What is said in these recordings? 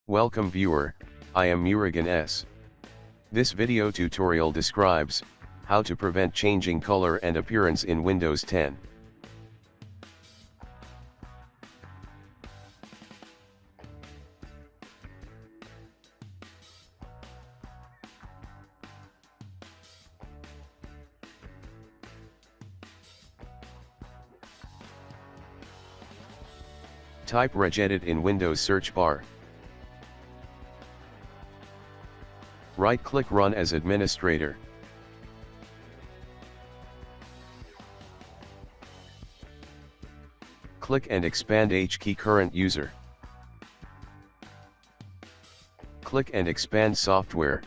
Welcome viewer, I am Murugan S. This video tutorial describes how to prevent changing color and appearance in Windows 10. Type regedit in Windows search bar. Right-click Run as administrator. Click and expand HKey current user. Click and expand software.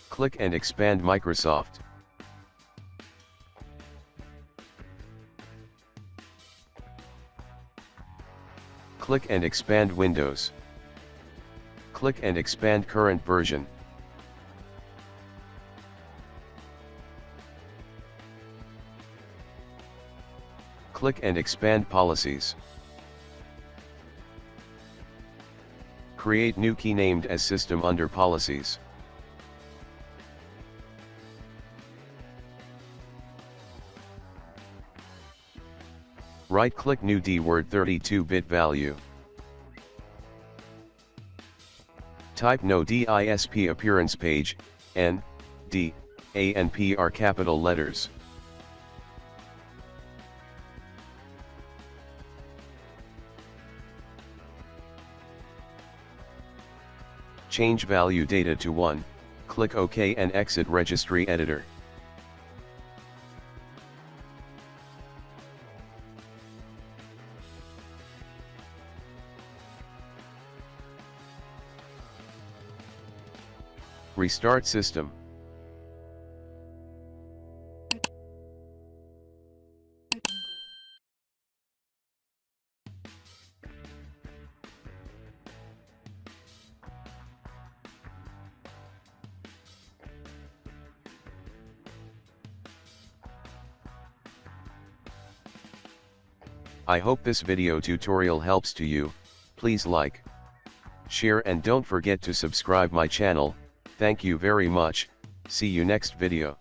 Click and expand Microsoft. Click and expand Windows. Click and expand current version. Click and expand policies. Create new key named as system under policies. Right-click new DWORD 32-bit value. Type no DISP appearance page, N, D, A and P are capital letters. Change value data to 1, click OK and exit registry editor. Restart system. I hope this video tutorial helps to you. Please like, share and don't forget to subscribe my channel. Thank you very much. See you next video.